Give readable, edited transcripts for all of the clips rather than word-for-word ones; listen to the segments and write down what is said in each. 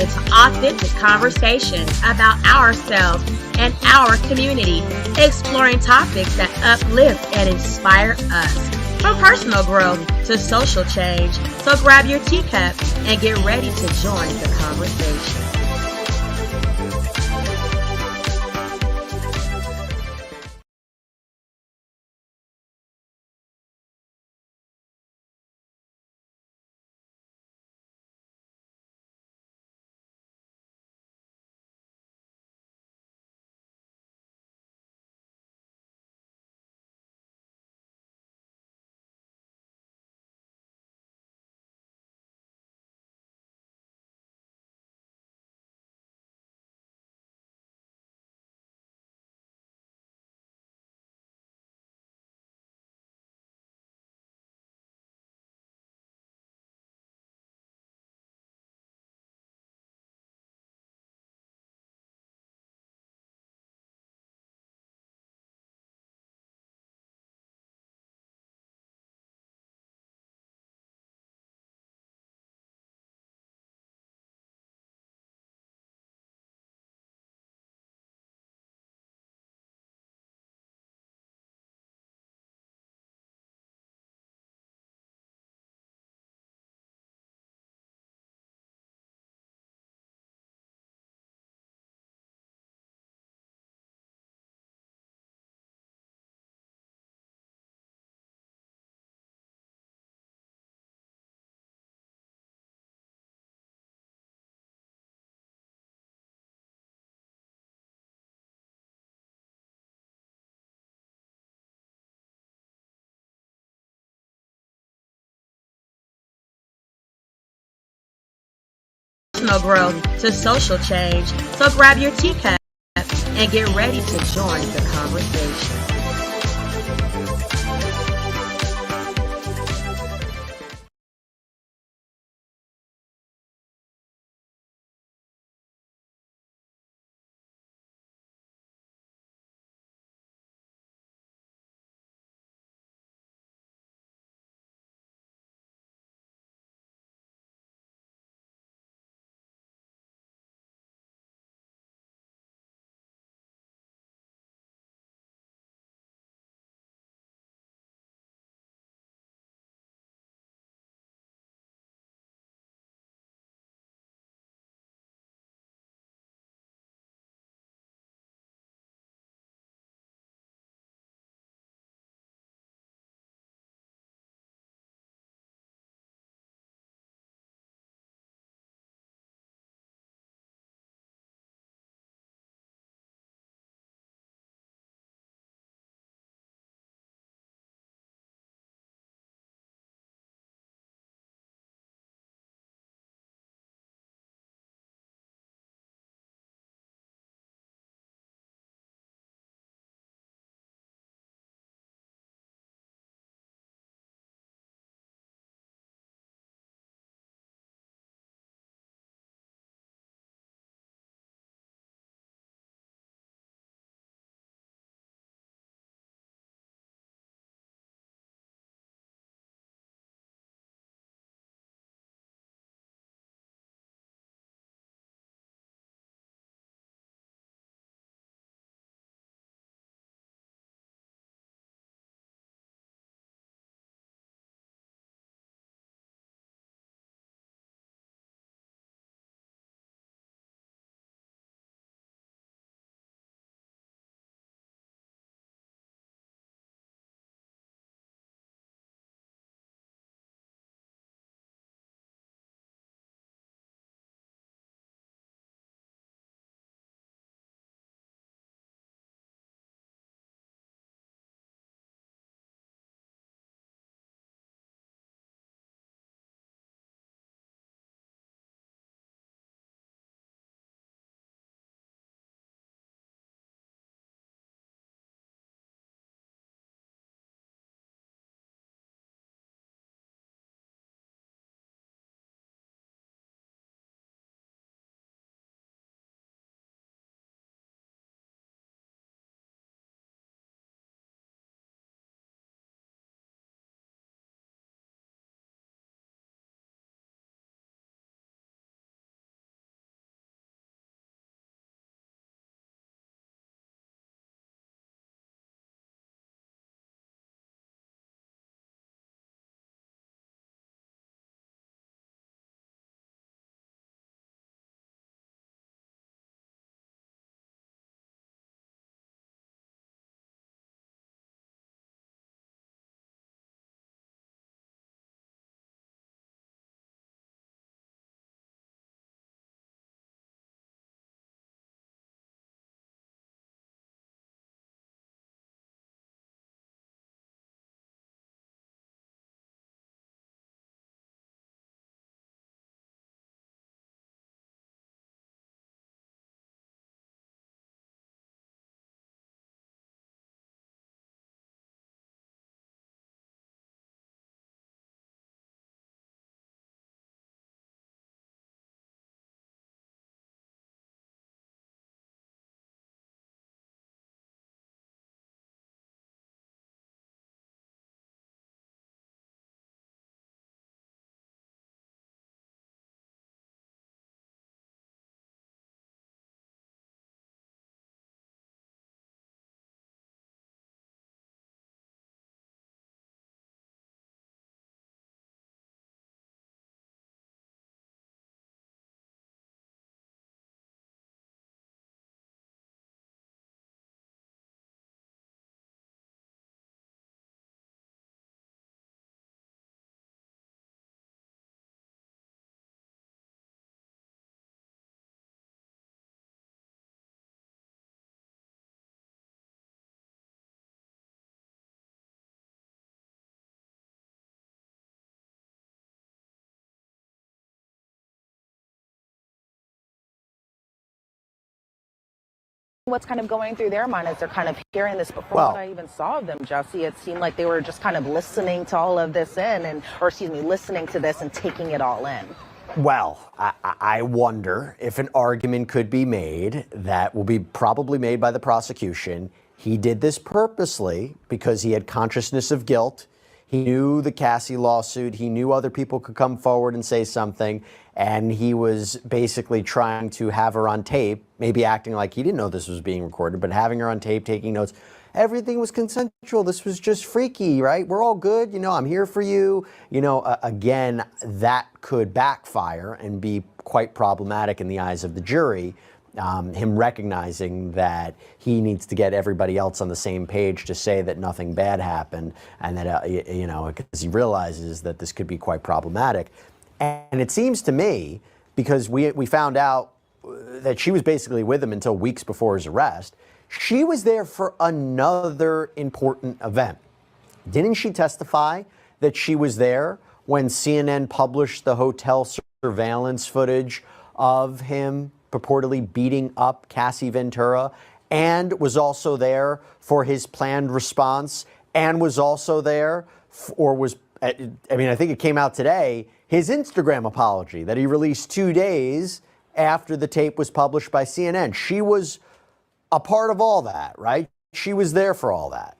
into authentic conversations about ourselves and our community, exploring topics that uplift and inspire us. From personal growth to social change. So grab your teacup and get ready to join the conversation. Personal growth to social change. So grab your teacup and get ready to join the conversation. what's kind of going through their mind as they're kind of hearing this. Before what I even saw of them, Jesse, it seemed like they were just kind of listening to all of this listening to this and taking it all in. Well, I wonder if an argument could be made that will be probably made by the prosecution. He did this purposely because he had consciousness of guilt. He knew the Cassie lawsuit. He knew other people could come forward and say something. And he was basically trying to have her on tape, maybe acting like he didn't know this was being recorded, but having her on tape, taking notes. Everything was consensual. This was just freaky, right? We're all good. I'm here for you. Again, that could backfire and be quite problematic in the eyes of the jury. Him recognizing that he needs to get everybody else on the same page to say that nothing bad happened, and that, because he realizes that this could be quite problematic. And it seems to me, because we found out that she was basically with him until weeks before his arrest, she was there for another important event. Didn't she testify that she was there when CNN published the hotel surveillance footage of him purportedly beating up Cassie Ventura, and was also there for his planned response, and was also there I think it came out today, his Instagram apology that he released 2 days after the tape was published by CNN. She was a part of all that, right? She was there for all that.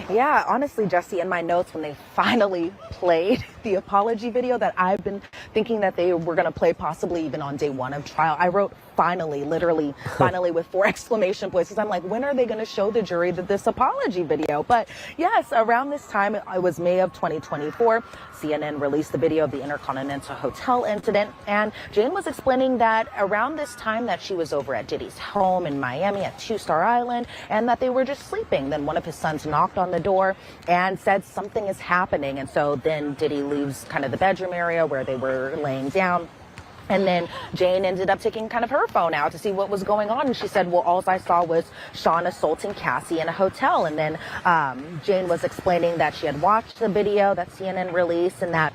Yeah, honestly, Jesse, in my notes, when they finally played the apology video that I've been thinking that they were going to play possibly even on day one of trial, I wrote finally, literally, finally with 4 exclamation points. Because I'm like, when are they going to show the jury this apology video? But yes, around this time, it was May of 2024, CNN released the video of the Intercontinental Hotel incident. And Jane was explaining that around this time that she was over at Diddy's home in Miami at Two-Star Island, and that they were just sleeping. Then one of his sons knocked on the door and said something is happening. And so then Diddy leaves kind of the bedroom area where they were laying down. And then Jane ended up taking kind of her phone out to see what was going on. And she said, well, all I saw was Sean assaulting Cassie in a hotel. And then Jane was explaining that she had watched the video that CNN released, and that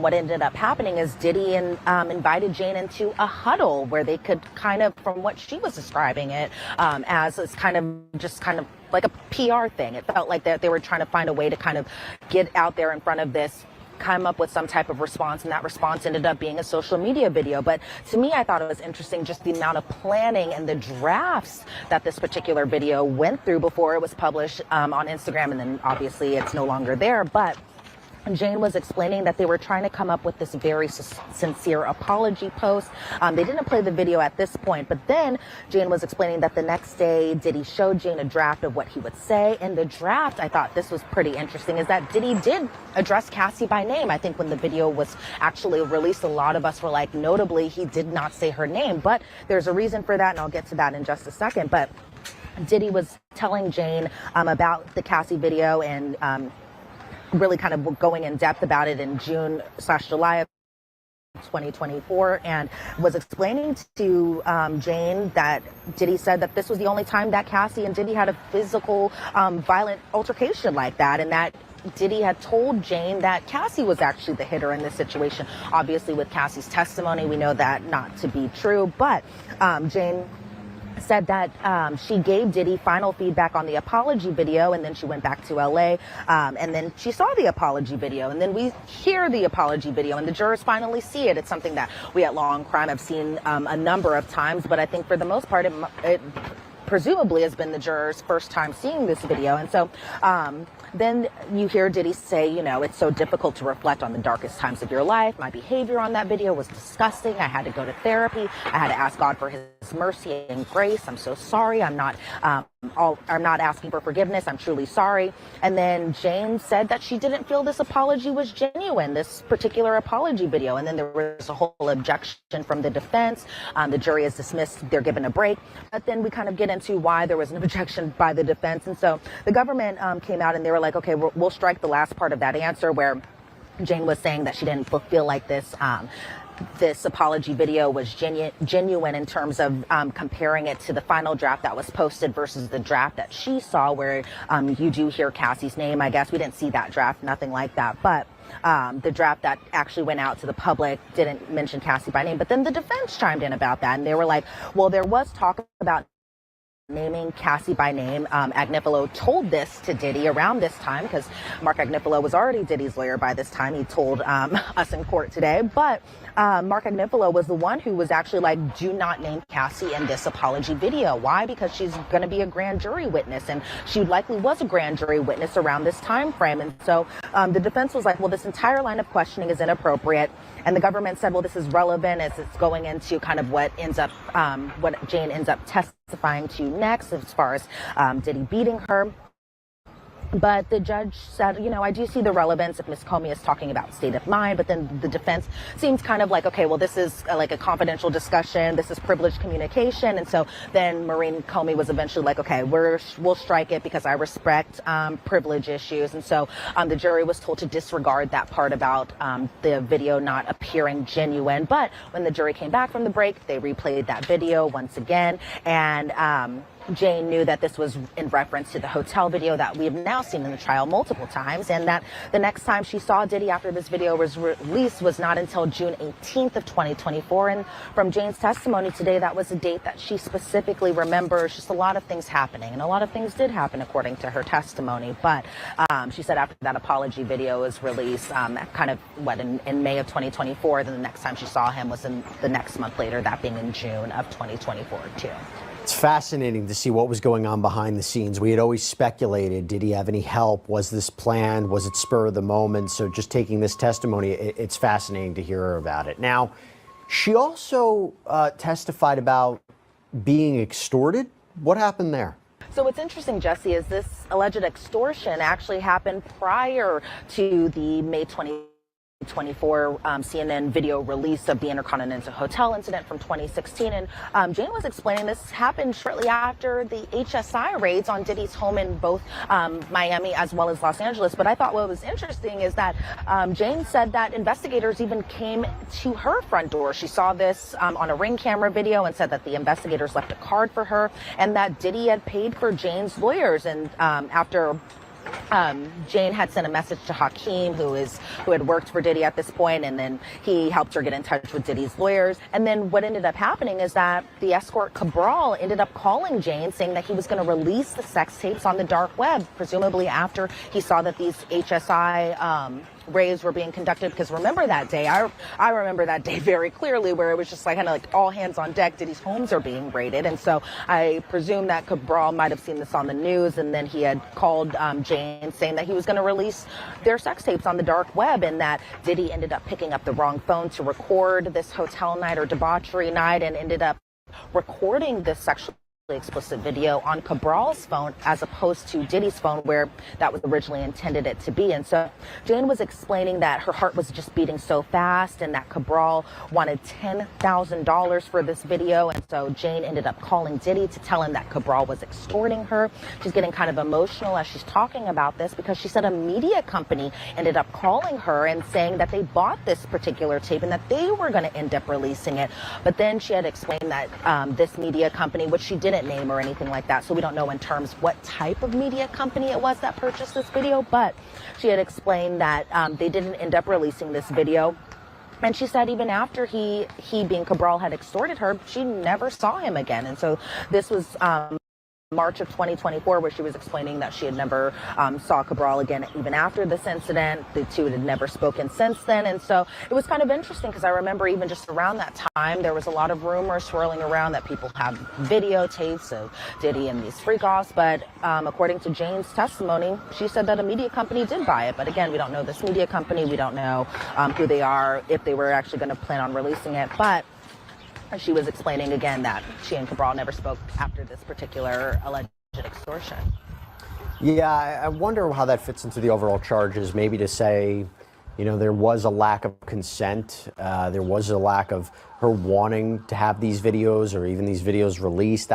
what ended up happening is Diddy invited Jane into a huddle where they could kind of, from what she was describing it, as kind of like a PR thing. It felt like that they were trying to find a way to kind of get out there in front of this, come up with some type of response, and that response ended up being a social media video. But to me, I thought it was interesting just the amount of planning and the drafts that this particular video went through before it was published on Instagram, and then obviously it's no longer there. But Jane was explaining that they were trying to come up with this very sincere apology post. They didn't play the video at this point, but then Jane was explaining that the next day Diddy showed Jane a draft of what he would say. In the draft, I thought this was pretty interesting, is that Diddy did address Cassie by name. I think when the video was actually released, a lot of us were like, notably, he did not say her name, but there's a reason for that, and I'll get to that in just a second. But Diddy was telling Jane about the Cassie video, and really kind of going in depth about it in June/July of 2024, and was explaining to Jane that Diddy said that this was the only time that Cassie and Diddy had a physical violent altercation like that, and that Diddy had told Jane that Cassie was actually the hitter in this situation. Obviously, with Cassie's testimony, we know that not to be true, but Jane said that she gave Diddy final feedback on the apology video, and then she went back to LA, and then she saw the apology video, and then we hear the apology video, and the jurors finally see it. It's something that we at Law and Crime have seen a number of times, but I think for the most part, it presumably has been the jurors' first time seeing this video. And so then you hear Diddy say, it's so difficult to reflect on the darkest times of your life. My behavior on that video was disgusting. I had to go to therapy. I had to ask God for his mercy and grace. I'm so sorry. I'm not asking for forgiveness. I'm truly sorry. And then Jane said that she didn't feel this apology was genuine, this particular apology video. And then there was a whole objection from the defense. The jury is dismissed. They're given a break. But then we kind of get into why there was an objection by the defense. And so the government came out and they were like, okay, we'll strike the last part of that answer, where Jane was saying that she didn't feel like this apology video was genuine in terms of comparing it to the final draft that was posted versus the draft that she saw, where you do hear Cassie's name. I guess we didn't see that draft, nothing like that. But the draft that actually went out to the public didn't mention Cassie by name. But then the defense chimed in about that, and they were like, well, there was talk about naming Cassie by name. Agnifilo told this to Diddy around this time, because Mark Agnifilo was already Diddy's lawyer by this time. He told us in court today. But Mark Agnifilo was the one who was actually like, do not name Cassie in this apology video. Why? Because she's going to be a grand jury witness, and she likely was a grand jury witness around this time frame. And so the defense was like, well, this entire line of questioning is inappropriate. And the government said, well, this is relevant as it's going into kind of what ends up, what Jane ends up testifying to next as far as Diddy beating her. But the judge said, you know, I do see the relevance if Ms. Comey is talking about state of mind, but then the defense seems kind of like, okay, well, this is like a confidential discussion. This is privileged communication. And so then Maureen Comey was eventually like, okay, we'll strike it because I respect privilege issues. And so the jury was told to disregard that part about the video not appearing genuine. But when the jury came back from the break, they replayed that video once again. And Jane knew that this was in reference to the hotel video that we have now seen in the trial multiple times, and that the next time she saw Diddy after this video was released was not until June 18th of 2024. And from Jane's testimony today, that was a date that she specifically remembers. Just a lot of things happening, and a lot of things did happen according to her testimony. But she said after that apology video was released, kind of in May of 2024, then the next time she saw him was in the next month later, that being in June of 2024 too. It's fascinating to see what was going on behind the scenes. We had always speculated, did he have any help? Was this planned? Was it spur of the moment? So just taking this testimony, it's fascinating to hear her about it. Now, she also testified about being extorted. What happened there? So what's interesting, Jesse, is this alleged extortion actually happened prior to the May 2024 CNN video release of the Intercontinental Hotel incident from 2016. And Jane was explaining this happened shortly after the HSI raids on Diddy's home in both Miami as well as Los Angeles. But I thought what was interesting is that Jane said that investigators even came to her front door. She saw this on a Ring camera video and said that the investigators left a card for her and that Diddy had paid for Jane's lawyers. And after Jane had sent a message to Hakeem, who had worked for Diddy at this point, and then he helped her get in touch with Diddy's lawyers. And then what ended up happening is that the escort Cabral ended up calling Jane, saying that he was going to release the sex tapes on the dark web, presumably after he saw that these HSI raids were being conducted. Because remember that day, I remember that day very clearly, where it was just like kind of like all hands on deck. Diddy's homes are being raided, and so I presume that Cabral might have seen this on the news, and then he had called Jane saying that he was going to release their sex tapes on the dark web, and that Diddy ended up picking up the wrong phone to record this hotel night or debauchery night, and ended up recording this sexually explicit video on Cabral's phone as opposed to Diddy's phone, where that was originally intended it to be. And so Jane was explaining that her heart was just beating so fast and that Cabral wanted $10,000 for this video. And so Jane ended up calling Diddy to tell him that Cabral was extorting her. She's getting kind of emotional as she's talking about this, because she said a media company ended up calling her and saying that they bought this particular tape and that they were going to end up releasing it. But then she had explained that this media company, which she didn't name or anything like that, so we don't know in terms what type of media company it was that purchased this video, but she had explained that they didn't end up releasing this video. And she said even after he being Cabral had extorted her, she never saw him again. And so this was March of 2024, where she was explaining that she had never saw Cabral again even after this incident. The two had never spoken since then. And so it was kind of interesting, because I remember even just around that time, there was a lot of rumors swirling around that people have videotapes of Diddy and these freak-offs. But according to Jane's testimony, she said that a media company did buy it. But again, we don't know this media company. We don't know who they are, if they were actually going to plan on releasing it. But she was explaining again that she and Cabral never spoke after this particular alleged extortion. Yeah, I wonder how that fits into the overall charges. Maybe to say, you know, there was a lack of consent. There was a lack of her wanting to have these videos or even these videos released.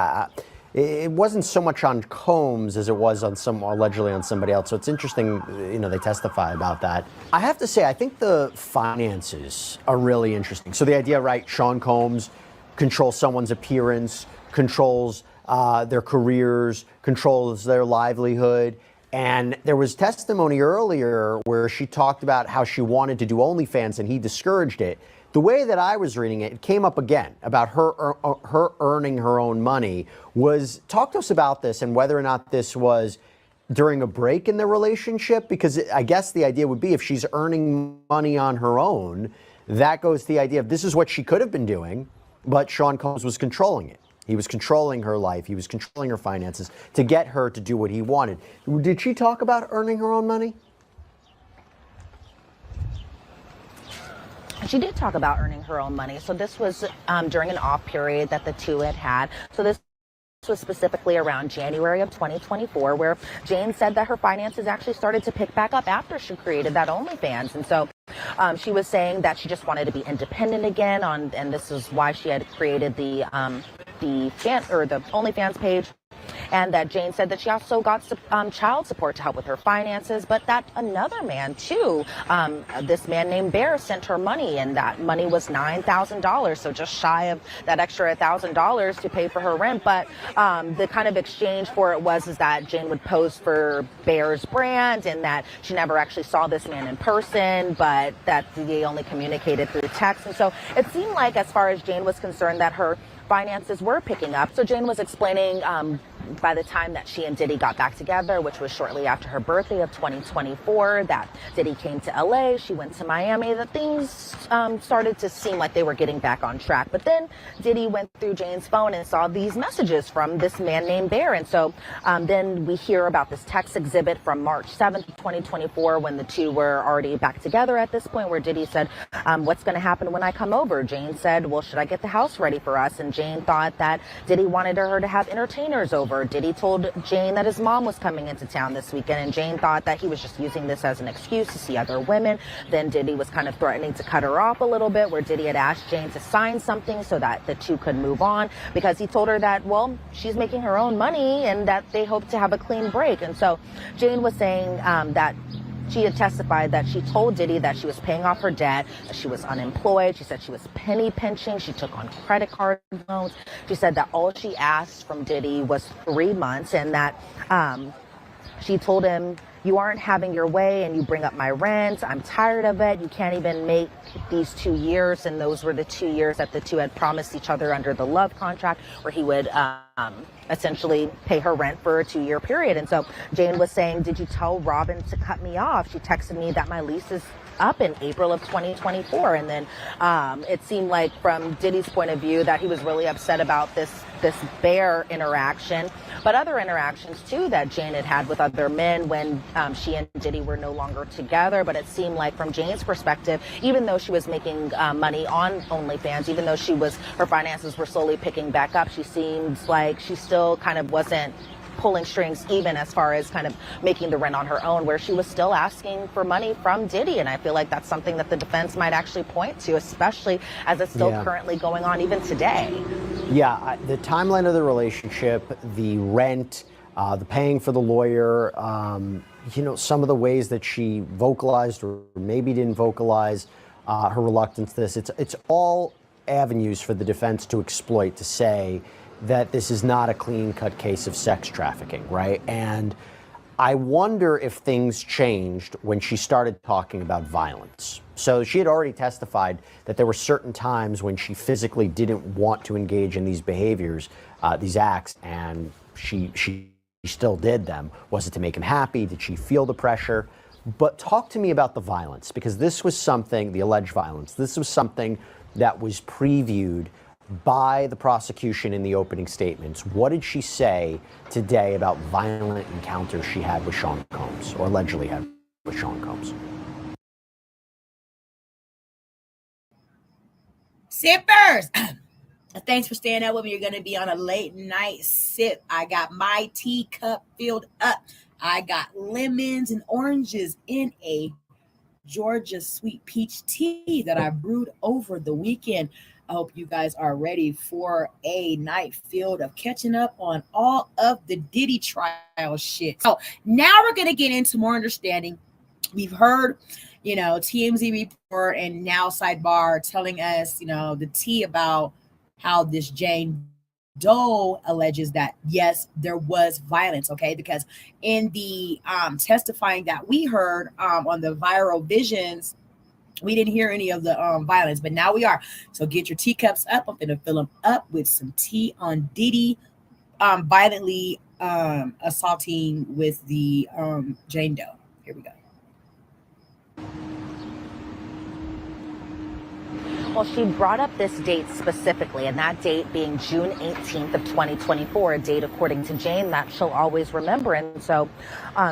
It wasn't so much on Combs as it was on allegedly on somebody else. So it's interesting, you know, they testify about that. I have to say, I think the finances are really interesting. So the idea, right, Sean Combs controls someone's appearance, controls their careers, controls their livelihood. And there was testimony earlier where she talked about how she wanted to do OnlyFans and he discouraged it. The way that I was reading it, it came up again about her earning her own money. Talk to us about this and whether or not this was during a break in the relationship, because I guess the idea would be if she's earning money on her own, that goes to the idea of this is what she could have been doing, but Sean Combs was controlling it. He was controlling her life. He was controlling her finances to get her to do what he wanted. Did she talk about earning her own money? She did talk about earning her own money. So this was during an off period that the two had. So this was specifically around January of 2024, where Jane said that her finances actually started to pick back up after she created that OnlyFans. And so she was saying that she just wanted to be independent again and this is why she had created the OnlyFans page. And that Jane said that she also got child support to help with her finances, but that another man too, this man named Bear, sent her money, and that money was $9,000, so just shy of that extra $1,000 to pay for her rent. But the kind of exchange for it is that Jane would pose for Bear's brand, and that she never actually saw this man in person, but that they only communicated through text. And so it seemed like, as far as Jane was concerned, that her finances were picking up. So Jane was explaining by the time that she and Diddy got back together, which was shortly after her birthday of 2024, that Diddy came to LA, she went to Miami, that things started to seem like they were getting back on track. But then Diddy went through Jane's phone and saw these messages from this man named Bear. And so then we hear about this text exhibit from March 7th, 2024, when the two were already back together at this point, where Diddy said, what's going to happen when I come over? Jane said, well, should I get the house ready for us? And Jane thought that Diddy wanted her to have entertainers over. Diddy told Jane that his mom was coming into town this weekend, and Jane thought that he was just using this as an excuse to see other women. Then Diddy was kind of threatening to cut her off a little bit, where Diddy had asked Jane to sign something so that the two could move on, because he told her that, well, she's making her own money and that they hope to have a clean break. And so Jane was saying that she had testified that she told Diddy that she was paying off her debt, that she was unemployed. She said she was penny pinching. She took on credit card loans. She said that all she asked from Diddy was 3 months, and that she told him, you aren't having your way and you bring up my rent. I'm tired of it. You can't even make these 2 years. And those were the 2 years that the two had promised each other under the love contract, where he would essentially pay her rent for a 2-year period. And so Jane was saying, did you tell Robin to cut me off? She texted me that my lease is up in April of 2024. And then it seemed like, from Diddy's point of view, that he was really upset about this Bear interaction, but other interactions too that Jane had had with other men when she and Diddy were no longer together. But it seemed like, from Jane's perspective, even though she was making money on OnlyFans, even though her finances were slowly picking back up, she seems like she still kind of wasn't pulling strings, even as far as kind of making the rent on her own, where she was still asking for money from Diddy. And I feel like that's something that the defense might actually point to, especially as it's still currently going on even today. Yeah, the timeline of the relationship, the rent, the paying for the lawyer, some of the ways that she vocalized or maybe didn't vocalize her reluctance to this, it's all avenues for the defense to exploit, to say that this is not a clean-cut case of sex trafficking, right? And I wonder if things changed when she started talking about violence. So she had already testified that there were certain times when she physically didn't want to engage in these behaviors, these acts, and she still did them. Was it to make him happy? Did she feel the pressure? But talk to me about the violence, because this was something, the alleged violence, this was something that was previewed by the prosecution in the opening statements. What did she say today about violent encounters she had with Sean Combs, or allegedly had with Sean Combs? Sippers, thanks for staying up with me. You're going to be on a late night sip. I got my teacup filled up. I got lemons and oranges in a Georgia sweet peach tea that I brewed over the weekend. I hope you guys are ready for a night filled of catching up on all of the Diddy trial shit. So now we're going to get into more understanding. We've heard, TMZ report and now Sidebar telling us, the tea about how this Jane Doe alleges that yes, there was violence, okay, because in the testifying that we heard on the viral visions, we didn't hear any of the violence, but now we are. So get your teacups up. I'm gonna fill them up with some tea on Diddy violently assaulting with the Jane Doe. Here we go. Well, she brought up this date specifically, and that date being June 18th of 2024, a date, according to Jane, that she'll always remember. And so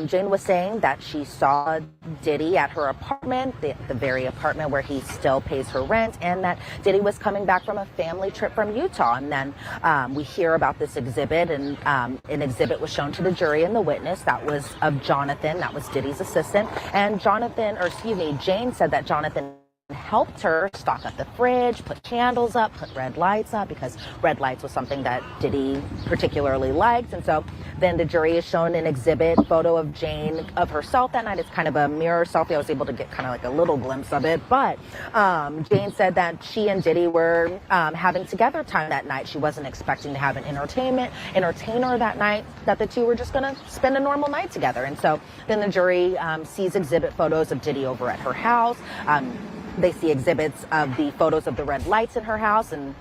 Jane was saying that she saw Diddy at her apartment, the very apartment where he still pays her rent, and that Diddy was coming back from a family trip from Utah. And then we hear about this exhibit, and an exhibit was shown to the jury and the witness. That was of Jonathan, that was Diddy's assistant. And Jane said that Jonathan helped her stock up the fridge, put candles up, put red lights up, because red lights was something that Diddy particularly liked. And so then the jury is shown an exhibit photo of Jane, of herself that night. It's kind of a mirror selfie. I was able to get kind of like a little glimpse of it. But Jane said that she and Diddy were having together time that night. She wasn't expecting to have an entertainer that night, that the two were just going to spend a normal night together. And so then the jury sees exhibit photos of Diddy over at her house. They see exhibits of the photos of the red lights in her house, and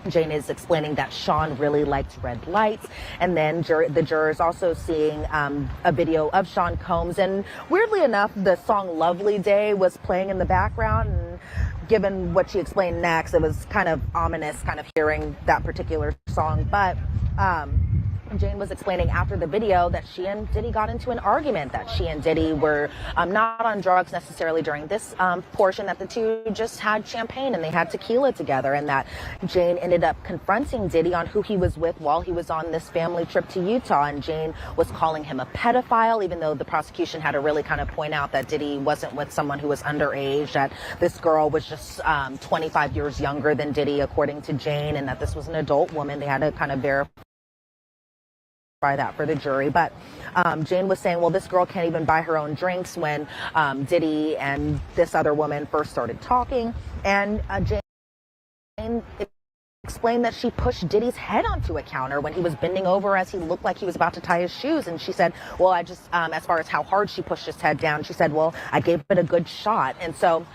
Jane is explaining that Sean really liked red lights. And then the jurors also seeing a video of Sean Combs. And weirdly enough, the song Lovely Day was playing in the background. And given what she explained next, it was kind of ominous kind of hearing that particular song. But Jane was explaining after the video that she and Diddy got into an argument, that she and Diddy were not on drugs necessarily during this portion, that the two just had champagne and they had tequila together, and that Jane ended up confronting Diddy on who he was with while he was on this family trip to Utah. And Jane was calling him a pedophile, even though the prosecution had to really kind of point out that Diddy wasn't with someone who was underage, that this girl was just 25 years younger than Diddy, according to Jane, and that this was an adult woman. They had to kind of verify that for the jury. But Jane was saying, well, this girl can't even buy her own drinks, when Diddy and this other woman first started talking. And Jane explained that she pushed Diddy's head onto a counter when he was bending over, as he looked like he was about to tie his shoes. And she said, well, I just, as far as how hard she pushed his head down, she said, well, I gave it a good shot. And so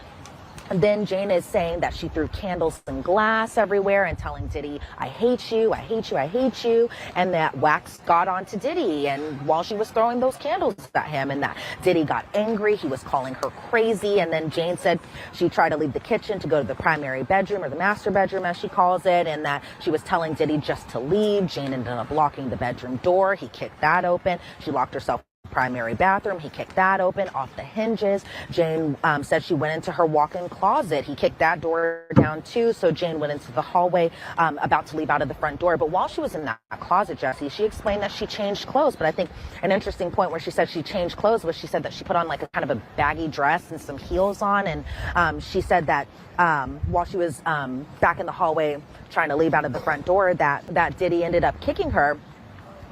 then Jane is saying that she threw candles and glass everywhere and telling Diddy, I hate you, I hate you, I hate you. And that wax got onto Diddy, and while she was throwing those candles at him, and that Diddy got angry. He was calling her crazy. And then Jane said she tried to leave the kitchen to go to the primary bedroom, or the master bedroom as she calls it, and that she was telling Diddy just to leave. Jane ended up locking the bedroom door. He kicked that open. She locked herself primary bathroom. He kicked that open off the hinges. Jane said she went into her walk-in closet. He kicked that door down too. So Jane went into the hallway, about to leave out of the front door. But while she was in that closet, Jesse, she explained that she changed clothes. But I think an interesting point where she said she changed clothes was she said that she put on like a kind of a baggy dress and some heels on. And she said that while she was back in the hallway trying to leave out of the front door, that Diddy ended up kicking her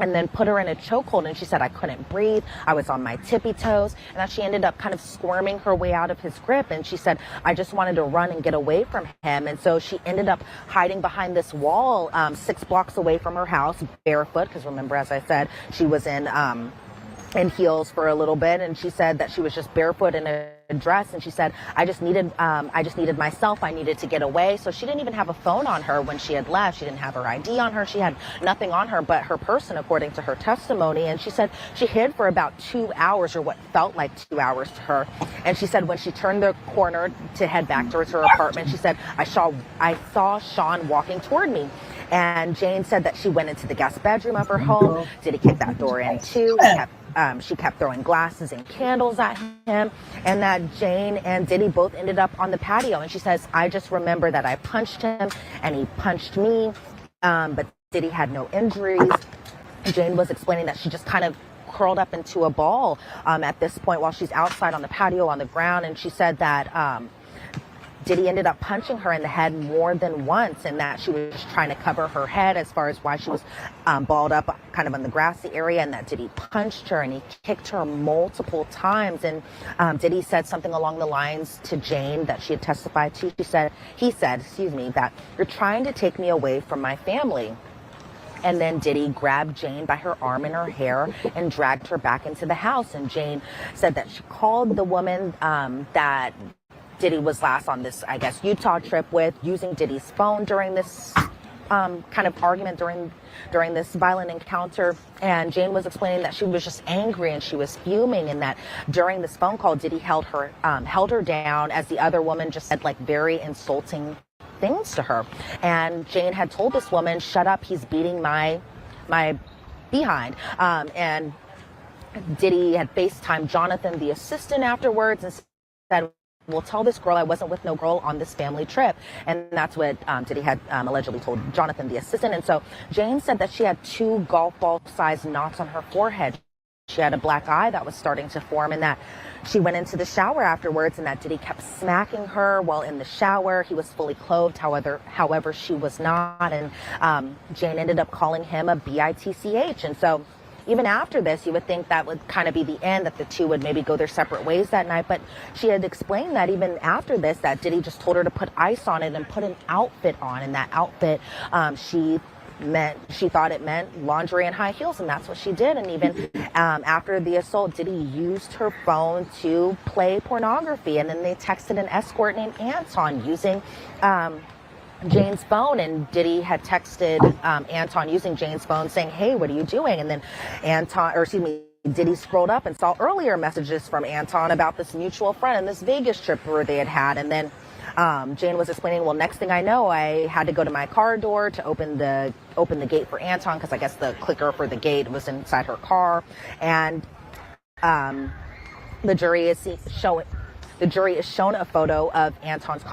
and then put her in a chokehold. And she said, I couldn't breathe. I was on my tippy toes. And that she ended up kind of squirming her way out of his grip. And she said, I just wanted to run and get away from him. And so she ended up hiding behind this wall 6 blocks away from her house, barefoot. Because remember, as I said, she was in heels for a little bit. And she said that she was just barefoot in a dress. And she said, I just needed myself. I needed to get away. So she didn't even have a phone on her when she had left. She didn't have her ID on her. She had nothing on her but her person, according to her testimony. And she said she hid for about 2 hours, or what felt like 2 hours to her. And she said when she turned the corner to head back towards her apartment, she said, I saw Sean walking toward me. And Jane said that she went into the guest bedroom of her home. Did he kick that door in too? She kept throwing glasses and candles at him, and that Jane and Diddy both ended up on the patio. And she says, I just remember that I punched him and he punched me, but Diddy had no injuries. Jane was explaining that she just kind of curled up into a ball at this point while she's outside on the patio on the ground. And she said that Diddy ended up punching her in the head more than once, and that she was just trying to cover her head as far as why she was balled up kind of in the grassy area, and that Diddy punched her and he kicked her multiple times. And Diddy said something along the lines to Jane that she had testified to. He said, that you're trying to take me away from my family. And then Diddy grabbed Jane by her arm and her hair and dragged her back into the house. And Jane said that she called the woman that Diddy was last on this, I guess, Utah trip with, using Diddy's phone during this kind of argument, during this violent encounter. And Jane was explaining that she was just angry and she was fuming, and that during this phone call, Diddy held her down as the other woman just said like very insulting things to her. And Jane had told this woman, "Shut up, he's beating my behind." And Diddy had FaceTimed Jonathan, the assistant, afterwards and said, "Well, tell this girl I wasn't with no girl on this family trip." And that's what Diddy had allegedly told Jonathan, the assistant. And so Jane said that she had 2 golf ball sized knots on her forehead. She had a black eye that was starting to form, and that she went into the shower afterwards, and that Diddy kept smacking her while in the shower. He was fully clothed, however, she was not. And Jane ended up calling him a bitch. And so even after this, you would think that would kind of be the end, that the two would maybe go their separate ways that night. But she had explained that even after this, that Diddy just told her to put ice on it and put an outfit on. And that outfit, she thought it meant lingerie and high heels, and that's what she did. And even after the assault, Diddy used her phone to play pornography. And then they texted an escort named Anton using Jane's phone, and Diddy had texted Anton using Jane's phone saying, "Hey, what are you doing?" And then Diddy scrolled up and saw earlier messages from Anton about this mutual friend and this Vegas trip where they had. And then Jane was explaining, "Well, next thing I know, I had to go to my car door to open the gate for Anton, because I guess the clicker for the gate was inside her car." And the jury is shown a photo of Anton's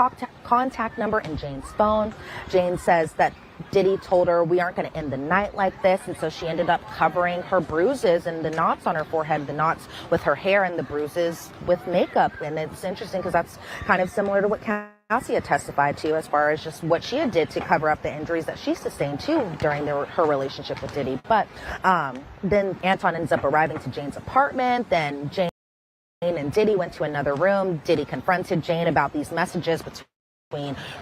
contact number in Jane's phone. Jane says that Diddy told her, "We aren't going to end the night like this." And so she ended up covering her bruises and the knots on her forehead, the knots with her hair and the bruises with makeup. And it's interesting because that's kind of similar to what Cassia testified to, as far as just what she had did to cover up the injuries that she sustained too during her relationship with Diddy. But then Anton ends up arriving to Jane's apartment. Then Jane and Diddy went to another room. Diddy confronted Jane about these messages between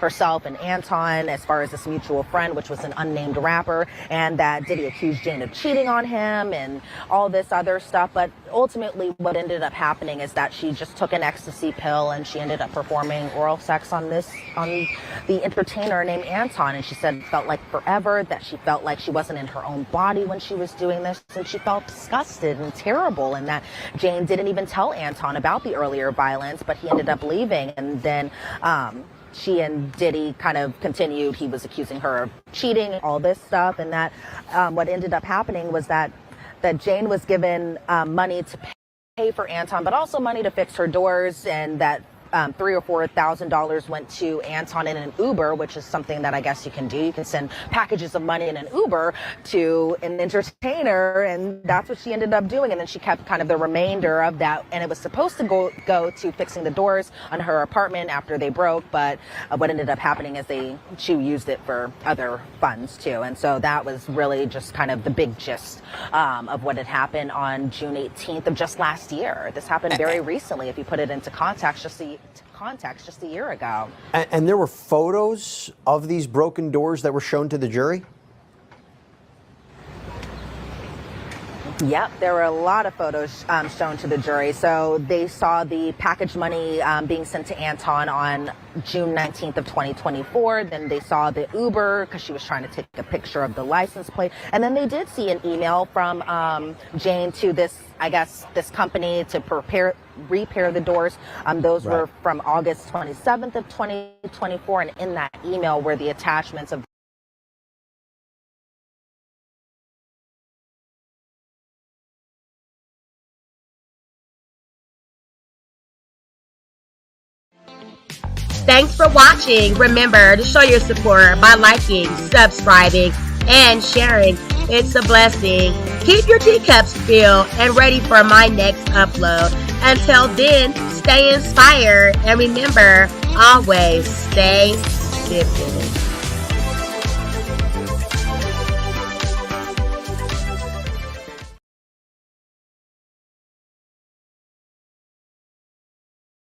herself and Anton, as far as this mutual friend, which was an unnamed rapper, and that Diddy accused Jane of cheating on him and all this other stuff. But ultimately what ended up happening is that she just took an ecstasy pill, and she ended up performing oral sex on the entertainer named Anton. And she said it felt like forever, that she felt like she wasn't in her own body when she was doing this, and she felt disgusted and terrible, and that Jane didn't even tell Anton about the earlier violence, but he ended up leaving. And then she and Diddy kind of continued. He was accusing her of cheating, all this stuff. And that what ended up happening was that Jane was given money to pay for Anton, but also money to fix her doors, and that $3,000 or $4,000 went to Anton in an Uber, which is something that I guess you can do. You can send packages of money in an Uber to an entertainer, and that's what she ended up doing. And then she kept kind of the remainder of that, and it was supposed to go to fixing the doors on her apartment after they broke, but what ended up happening is she used it for other funds too. And so that was really just kind of the big gist of what had happened on June 18th of just last year. This happened very recently, if you put it into context, just a year ago. And there were photos of these broken doors that were shown to the jury? Yep, there were a lot of photos shown to the jury. So they saw the package money being sent to Anton on June 19th of 2024. Then they saw the Uber because she was trying to take a picture of the license plate. And then they did see an email from Jane to this company to repair the doors. Those were from August 27th of 2024. And in that email were the attachments of Thanks for watching. Remember to show your support by liking, subscribing, and sharing. It's a blessing. Keep your teacups filled and ready for my next upload. Until then, stay inspired and remember, always stay sipping.